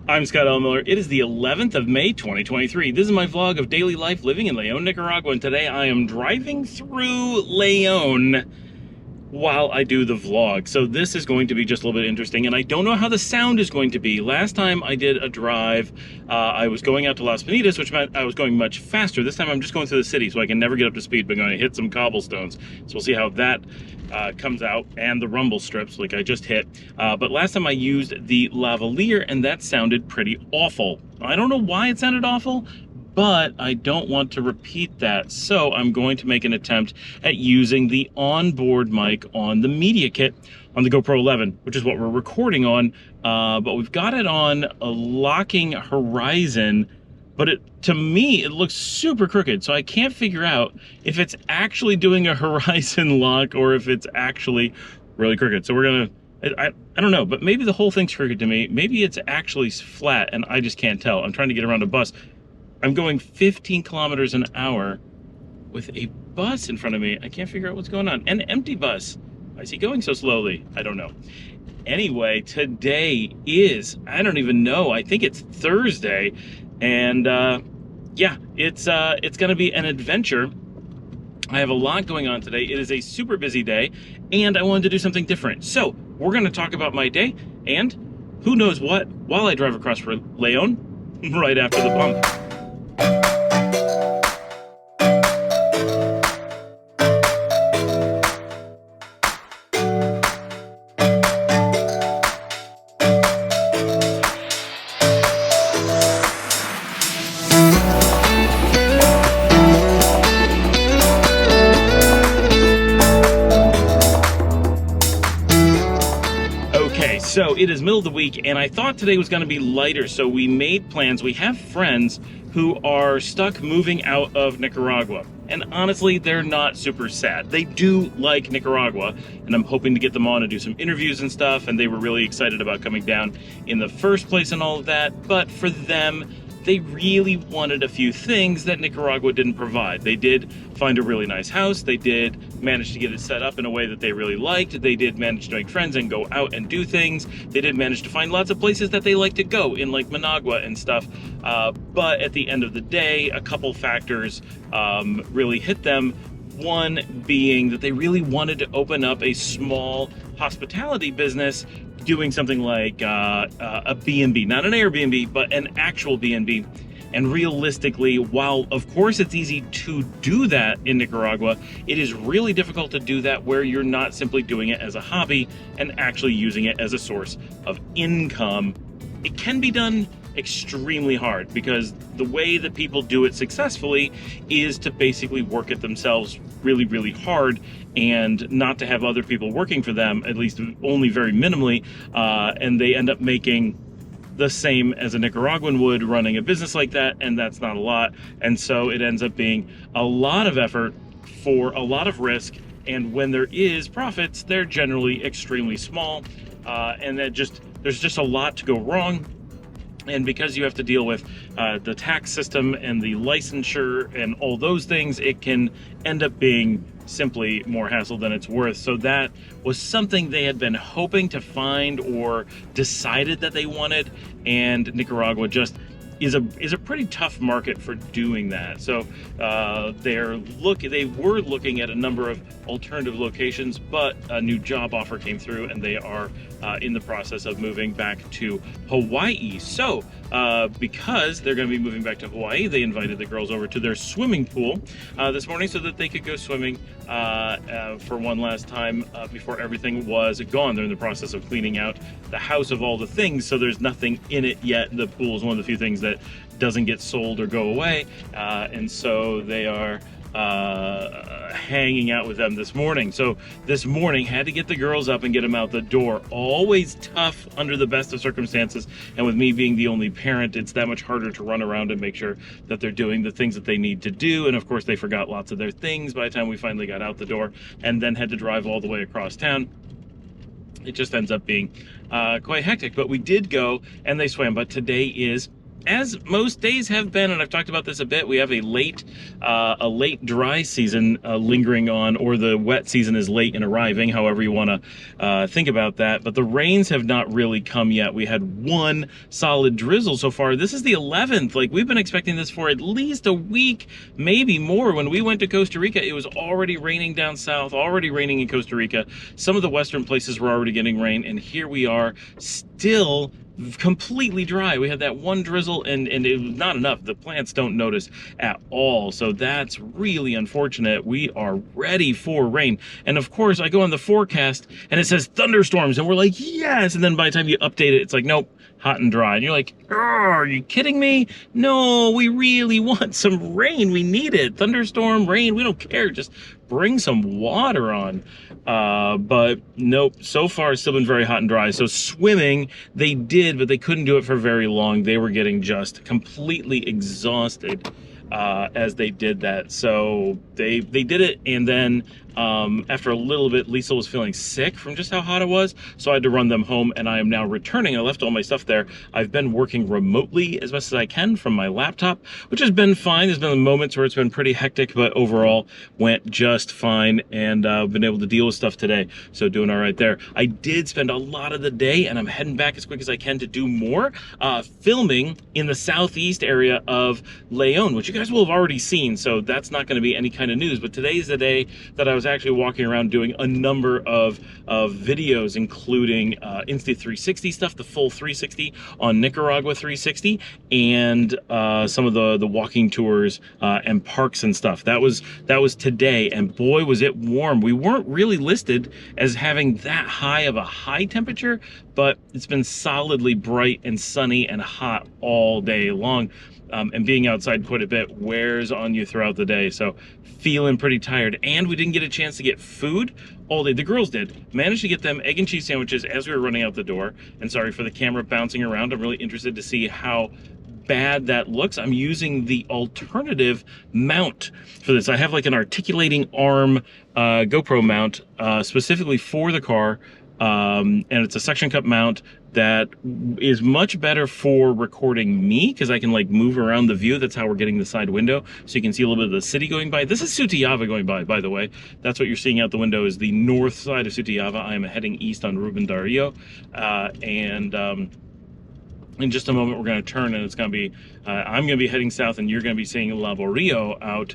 I'm Scott L. Miller. It is the 11th of May, 2023. This is my vlog of daily life living in Leon, Nicaragua, and today I am driving through Leon while I do the vlog. So this is going to be just a little bit interesting, and I don't know how the sound is going to be. Last time I did a drive, I was going out to Las Pinitas, which meant I was going much faster. This time I'm just going through the city, so I can never get up to speed, but I'm going to hit some cobblestones. So we'll see how that comes out, and the rumble strips like I just hit. But last time I used the lavalier, and that sounded pretty awful. I don't know why it sounded awful, but I don't want to repeat that, so I'm going to make an attempt at using the onboard mic on the media kit on the GoPro 11, which is what we're recording on, but we've got it on a locking horizon, but to me, it looks super crooked, so I can't figure out if it's actually doing a horizon lock or if it's actually really crooked. So we're gonna, I don't know, but maybe the whole thing's crooked to me. Maybe it's actually flat and I just can't tell. I'm trying to get around a bus. I'm going 15 kilometers an hour with a bus in front of me. I can't figure out what's going on. An empty bus. Why is he going so slowly? I don't know. Anyway, today is, I don't even know, I think it's Thursday. And yeah, it's gonna be an adventure. I have a lot going on today. It is a super busy day, and I wanted to do something different. So we're gonna talk about my day and who knows what while I drive across Leon right after the bump. So it is middle of the week, and I thought today was going to be lighter, so we made plans. We have friends who are stuck moving out of Nicaragua, and honestly, they're not super sad. They do like Nicaragua, and I'm hoping to get them on and do some interviews and stuff, and they were really excited about coming down in the first place and all of that, but for them, they really wanted a few things that Nicaragua didn't provide. They did find a really nice house. They did manage to get it set up in a way that they really liked. They did manage to make friends and go out and do things. They did manage to find lots of places that they like to go in, like Managua and stuff. But at the end of the day, a couple factors really hit them. One being that they really wanted to open up a small hospitality business doing something like a B&B, not an Airbnb, but an actual B&B. And realistically, while of course it's easy to do that in Nicaragua, it is really difficult to do that where you're not simply doing it as a hobby and actually using it as a source of income. It can be done extremely hard because the way that people do it successfully is to basically work it themselves really, really hard and not to have other people working for them, at least only very minimally, and they end up making the same as a Nicaraguan would running a business like that, and that's not a lot. And so it ends up being a lot of effort for a lot of risk, and when there is profits, they're generally extremely small, and there's just a lot to go wrong. And because you have to deal with the tax system and the licensure and all those things, it can end up being simply more hassle than it's worth. So that was something they had been hoping to find or decided that they wanted, and Nicaragua just is a pretty tough market for doing that. So they were looking at a number of alternative locations, but a new job offer came through, and they are in the process of moving back to Hawaii. So because they're going to be moving back to Hawaii, they invited the girls over to their swimming pool this morning so that they could go swimming for one last time before everything was gone. They're in the process of cleaning out the house of all the things, so there's nothing in it yet. The pool is one of the few things that doesn't get sold or go away, and so they are hanging out with them this morning. So this morning had to get the girls up and get them out the door. Always tough under the best of circumstances, and with me being the only parent, it's that much harder to run around and make sure that they're doing the things that they need to do. And of course they forgot lots of their things by the time we finally got out the door, and then had to drive all the way across town. It just ends up being quite hectic, but we did go and they swam. But today is as most days have been, and I've talked about this a bit, we have a late dry season lingering on, or the wet season is late in arriving, however you want to think about that. But the rains have not really come yet. We had one solid drizzle so far. This is the 11th. Like, we've been expecting this for at least a week, maybe more. When we went to Costa Rica, it was already raining down south, already raining in Costa Rica. Some of the western places were already getting rain, and here we are still completely dry. We had that one drizzle, and it was not enough. The plants don't notice at all, so that's really unfortunate. We are ready for rain, and of course I go on the forecast and it says thunderstorms, and we're like, yes, and then by the time you update it, it's like, nope, hot and dry, and you're like, are you kidding me? No, we really want some rain. We need it. Thunderstorm, rain, we don't care, just bring some water on. But nope, so far it's still been very hot and dry. So swimming, they did, but they couldn't do it for very long. They were getting just completely exhausted as they did that. So they did it, and then after a little bit, Lisa was feeling sick from just how hot it was, so I had to run them home, and I am now returning. I left all my stuff there. I've been working remotely as best as I can from my laptop, which has been fine. There's been moments where it's been pretty hectic, but overall went just fine, and I've been able to deal with stuff today, so doing all right there. I did spend a lot of the day, and I'm heading back as quick as I can to do more filming in the southeast area of Leon, which you guys will have already seen, so that's not going to be any kind of news. But today's the day that I was actually walking around doing a number of videos, including Insta360 stuff, the full 360 on Nicaragua 360, and some of the walking tours and parks and stuff. That was today, and boy was it warm. We weren't really listed as having that high of a high temperature, but it's been solidly bright and sunny and hot all day long. And being outside quite a bit wears on you throughout the day, so feeling pretty tired. And we didn't get a chance to get food all day. The girls did. Managed to get them egg and cheese sandwiches as we were running out the door. And sorry for the camera bouncing around. I'm really interested to see how bad that looks. I'm using the alternative mount for this. I have like an articulating arm GoPro mount specifically for the car. And it's a suction cup mount that is much better for recording me, because I can like move around the view. That's how we're getting the side window, so you can see a little bit of the city going by. This is Sutiava going by the way. That's what you're seeing out the window, is the north side of Sutiava. I am heading east on Ruben Dario, and in just a moment we're going to turn, and it's going to be I'm going to be heading south, and you're going to be seeing Laborio out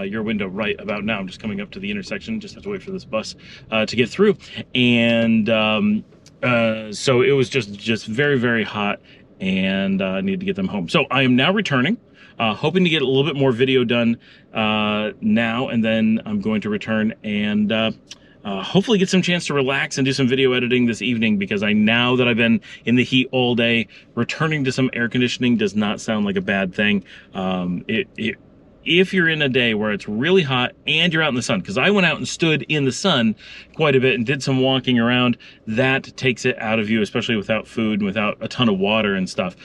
your window right about now. I'm just coming up to the intersection, just have to wait for this bus to get through. And so it was just very, very hot, and I needed to get them home. So I am now returning, hoping to get a little bit more video done now, and then I'm going to return and hopefully get some chance to relax and do some video editing this evening, because now that I've been in the heat all day, returning to some air conditioning does not sound like a bad thing. If you're in a day where it's really hot and you're out in the sun, because I went out and stood in the sun quite a bit and did some walking around, that takes it out of you, especially without food and without a ton of water and stuff.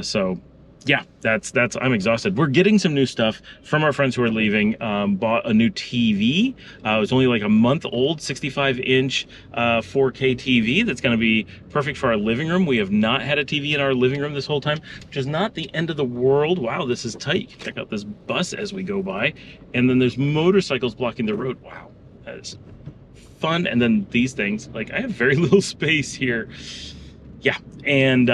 So yeah, that's I'm exhausted. We're getting some new stuff from our friends who are leaving. Bought a new TV. It was only like a month old, 65-inch 4K TV that's going to be perfect for our living room. We have not had a TV in our living room this whole time, which is not the end of the world. Wow, this is tight. Check out this bus as we go by. And then there's motorcycles blocking the road. Wow, that is fun. And then these things, like, I have very little space here. Yeah, and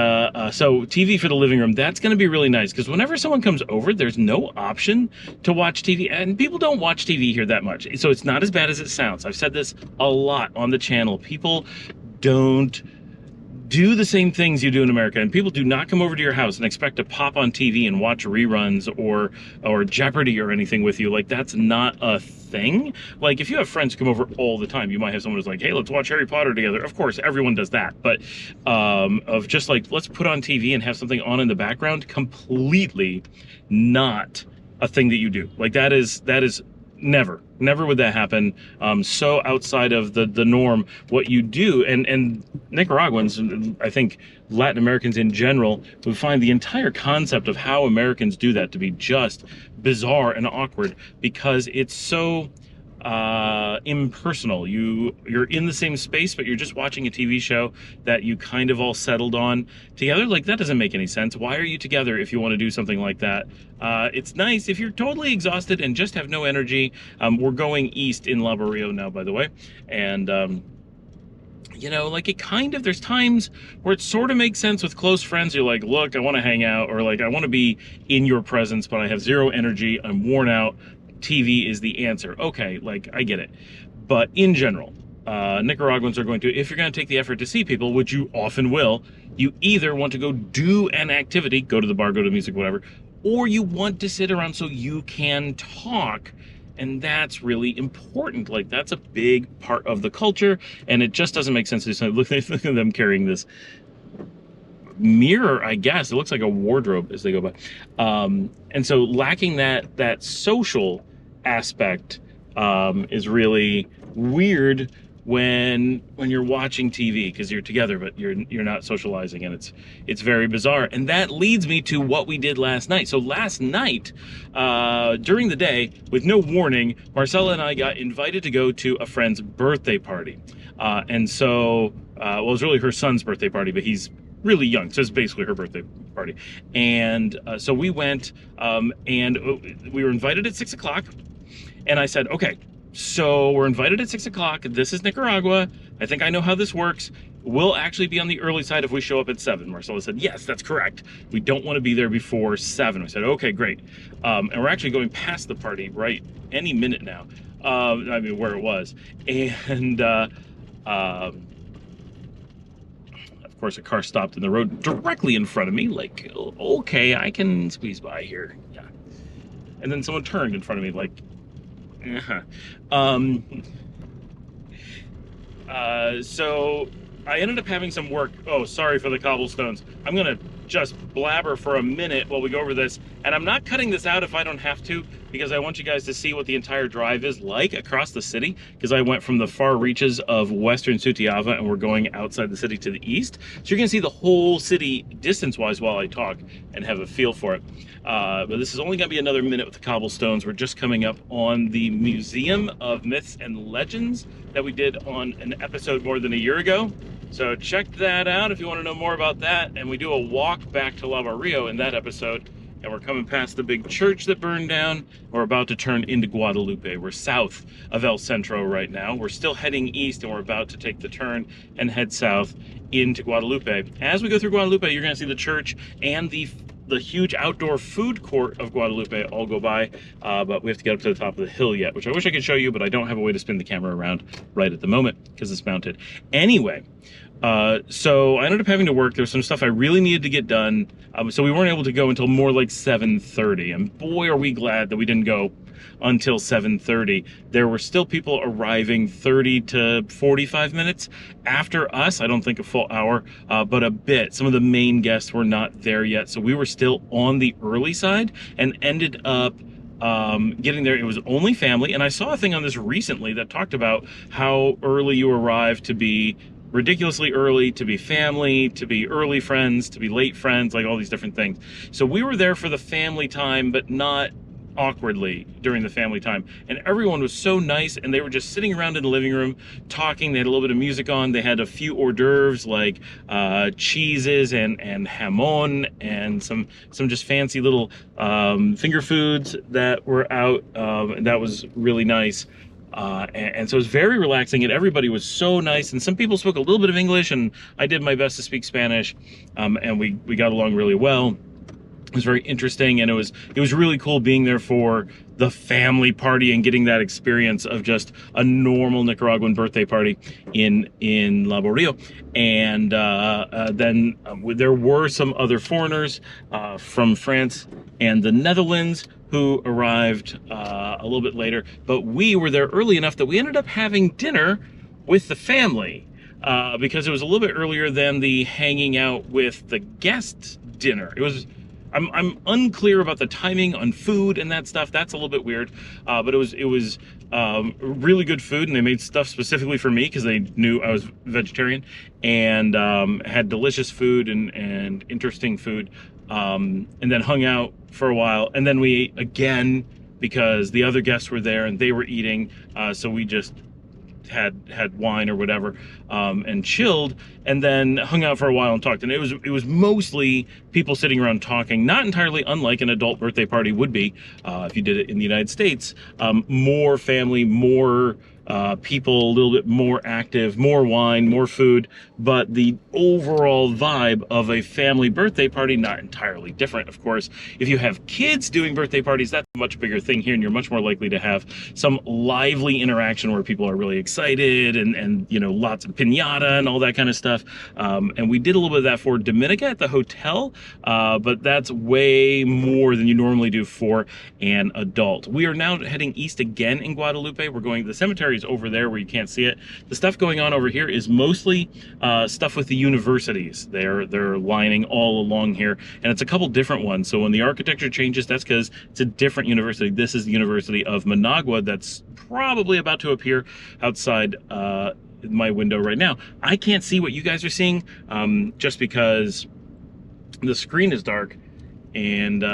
so TV for the living room, that's going to be really nice, because whenever someone comes over, there's no option to watch TV, and people don't watch TV here that much, so it's not as bad as it sounds. I've said this a lot on the channel. People don't do the same things you do in America, and people do not come over to your house and expect to pop on TV and watch reruns or Jeopardy or anything with you. Like, that's not a thing. Like, if you have friends who come over all the time, you might have someone who's like, hey, let's watch Harry Potter together. Of course, everyone does that, but of just like, let's put on TV and have something on in the background, completely not a thing that you do. Like, that is never would that happen. So outside of the norm, what you do, and Nicaraguans, I think Latin Americans in general, would find the entire concept of how Americans do that to be just bizarre and awkward, because it's so impersonal. You're in the same space, but you're just watching a TV show that you kind of all settled on together. Like, that doesn't make any sense. Why are you together if you want to do something like that? It's nice if you're totally exhausted and just have no energy. We're going east in La Barrio now, by the way, and you know, like, it kind of, there's times where it sort of makes sense with close friends. You're like, look, I want to hang out, or like, I want to be in your presence, but I have zero energy, I'm worn out, TV is the answer. Okay, like, I get it. But in general, Nicaraguans are going to, if you're going to take the effort to see people, which you often will, you either want to go do an activity, go to the bar, go to music, whatever, or you want to sit around so you can talk. And that's really important. Like, that's a big part of the culture, and it just doesn't make sense to say, look at them carrying this mirror, I guess. It looks like a wardrobe as they go by. And so lacking that social aspect is really weird when you're watching TV, because you're together but you're not socializing, and it's very bizarre. And that leads me to what we did last night. So last night, during the day, with no warning, Marcela and I got invited to go to a friend's birthday party. And so, well, it was really her son's birthday party, but he's really young, so it's basically her birthday party. And so we went, and we were invited at 6 o'clock, and I said, okay, so we're invited at 6 o'clock. This is Nicaragua. I think I know how this works. We'll actually be on the early side if we show up at 7. Marcela said, yes, that's correct. We don't want to be there before 7. I said, okay, great. And we're actually going past the party right any minute now. I mean, where it was. And of course, a car stopped in the road directly in front of me. Like, okay, I can squeeze by here. Yeah. And then someone turned in front of me, like, so I ended up having some work. Oh, sorry for the cobblestones. I'm gonna just blabber for a minute while we go over this, and I'm not cutting this out if I don't have to, because I want you guys to see what the entire drive is like across the city, because I went from the far reaches of western Sutiava and we're going outside the city to the east. So you're gonna see the whole city distance-wise while I talk and have a feel for it. But this is only gonna be another minute with the cobblestones. We're just coming up on the Museum of Myths and Legends that we did on an episode more than a year ago. So check that out if you want to know more about that. And we do a walk back to La Barrio in that episode. And we're coming past the big church that burned down. We're about to turn into Guadalupe. We're south of El Centro right now. We're still heading east, and we're about to take the turn and head south into Guadalupe. As we go through Guadalupe, you're going to see the church and the huge outdoor food court of Guadalupe all go by, but we have to get up to the top of the hill yet, which I wish I could show you, but I don't have a way to spin the camera around right at the moment because it's mounted. Anyway, so I ended up having to work. There was some stuff I really needed to get done, so we weren't able to go until more like 7:30, and boy, are we glad that we didn't go until 7:30. There were still people arriving 30 to 45 minutes after us. I don't think a full hour, but a bit. Some of the main guests were not there yet, so we were still on the early side and ended up getting there. It was only family, and I saw a thing on this recently that talked about how early you arrive to be ridiculously early, to be family, to be early friends, to be late friends, like all these different things. So we were there for the family time, but not awkwardly during the family time, and everyone was so nice, and they were just sitting around in the living room talking. They had a little bit of music on. They had a few hors d'oeuvres like cheeses and jamon and some just fancy little finger foods that were out, and that was really nice. And so it was very relaxing, and everybody was so nice, and some people spoke a little bit of English, and I did my best to speak Spanish, and we got along really well. It was very interesting, and it was really cool being there for the family party and getting that experience of just a normal Nicaraguan birthday party in La Barrio. And then there were some other foreigners from France and the Netherlands who arrived a little bit later, but we were there early enough that we ended up having dinner with the family because it was a little bit earlier than the hanging out with the guests dinner. It was. I'm unclear about the timing on food and that stuff. That's a little bit weird, but it was really good food, and they made stuff specifically for me because they knew I was vegetarian, and had delicious food and interesting food, and then hung out for a while, and then we ate again because the other guests were there and they were eating, so we just had wine or whatever, and chilled, and then hung out for a while and talked. And it was mostly people sitting around talking, not entirely unlike an adult birthday party would be if you did it in the United States. More family, more people, a little bit more active, more wine, more food, but the overall vibe of a family birthday party, not entirely different, of course. If you have kids doing birthday parties, that's a much bigger thing here, and you're much more likely to have some lively interaction where people are really excited and you know, lots of piñata and all that kind of stuff. And we did a little bit of that for Dominica at the hotel, but that's way more than you normally do for an adult. We are now heading east again in Guadalupe. We're going, the cemetery is over there where you can't see it. The stuff going on over here is mostly stuff with the universities. They're lining all along here, and it's a couple different ones. So when the architecture changes, that's because it's a different university. This is the University of Managua that's probably about to appear outside my window right now. I can't see what you guys are seeing just because the screen is dark, and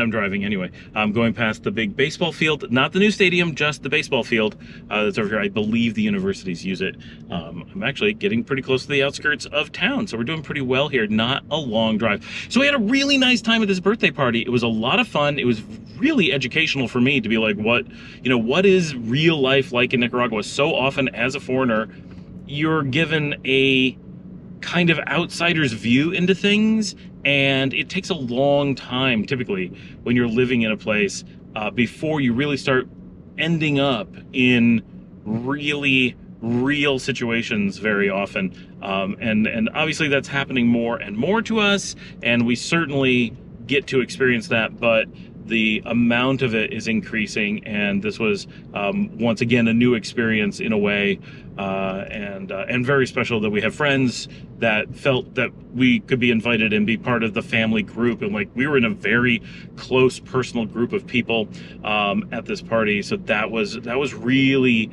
I'm driving anyway. I'm going past the big baseball field, not the new stadium, just the baseball field that's over here. I believe the universities use it. I'm actually getting pretty close to the outskirts of town, so we're doing pretty well here. Not a long drive. So we had a really nice time at this birthday party. It was a lot of fun. It was really educational for me to be like, what is real life like in Nicaragua? So often as a foreigner, you're given a kind of outsider's view into things, and it takes a long time typically when you're living in a place before you really start ending up in really real situations very often, and obviously that's happening more and more to us, and we certainly get to experience that, but the amount of it is increasing, and this was once again a new experience in a way, and very special that we have friends that felt that we could be invited and be part of the family group, and like we were in a very close personal group of people at this party, so that was really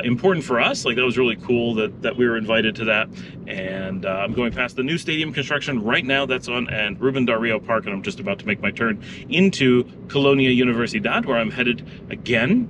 important for us. Like that was really cool that we were invited to that. And I'm going past the new stadium construction right now that's on and Ruben Dario Park, and I'm just about to make my turn into Colonia Universidad, where I'm headed again.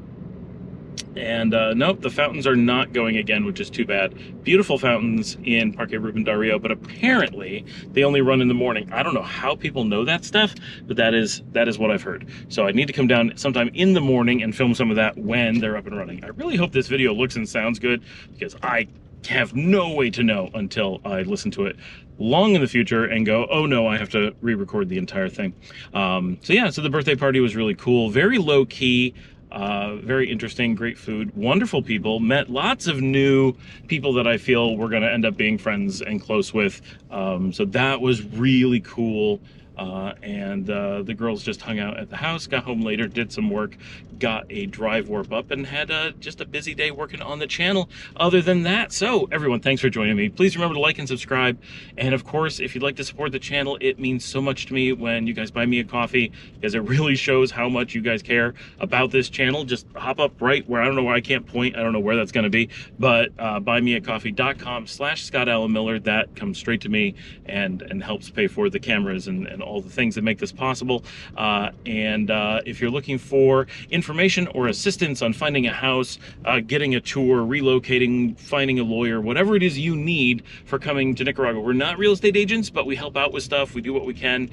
And nope, the fountains are not going again, which is too bad. Beautiful fountains in Parque Ruben Dario, but apparently they only run in the morning. I don't know how people know that stuff, but that is what I've heard. So I need to come down sometime in the morning and film some of that when they're up and running. I really hope this video looks and sounds good, because I have no way to know until I listen to it long in the future and go, oh no, I have to re-record the entire thing. So yeah, so the birthday party was really cool, very low key. Very interesting, great food, wonderful people, met lots of new people that I feel we're going to end up being friends and close with. So that was really cool. And the girls just hung out at the house, got home later, did some work, got a drive warp up, and had just a busy day working on the channel other than that. So everyone, thanks for joining me. Please remember to like and subscribe. And of course, if you'd like to support the channel, it means so much to me when you guys buy me a coffee, because it really shows how much you guys care about this channel. Just hop up right where, I don't know where, I can't point, I don't know where that's going to be, but buymeacoffee.com/Scott Allen Miller. That comes straight to me and helps pay for the cameras and all the things that make this possible. If you're looking for information or assistance on finding a house, getting a tour, relocating, finding a lawyer, whatever it is you need for coming to Nicaragua, we're not real estate agents, but we help out with stuff. We do what we can.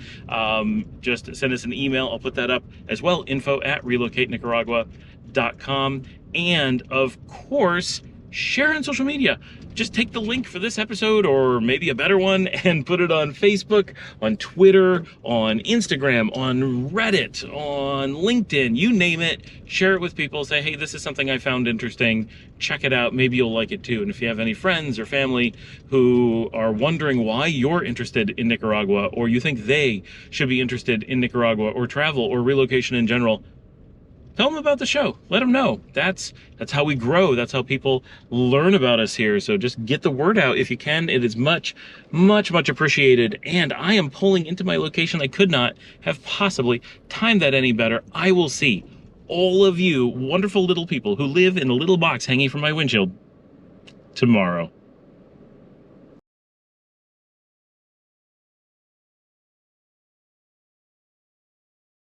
Just send us an email. I'll put that up as well, info@relocatenicaragua.com. And of course, share on social media. Just take the link for this episode, or maybe a better one, and put it on Facebook, on Twitter, on Instagram, on Reddit, on LinkedIn, you name it. Share it with people. Say, hey, this is something I found interesting. Check it out. Maybe you'll like it too. And if you have any friends or family who are wondering why you're interested in Nicaragua, or you think they should be interested in Nicaragua or travel or relocation in general, tell them about the show. Let them know. That's how we grow. That's how people learn about us here. So just get the word out if you can. It is much, much, much appreciated. And I am pulling into my location. I could not have possibly timed that any better. I will see all of you wonderful little people who live in a little box hanging from my windshield tomorrow.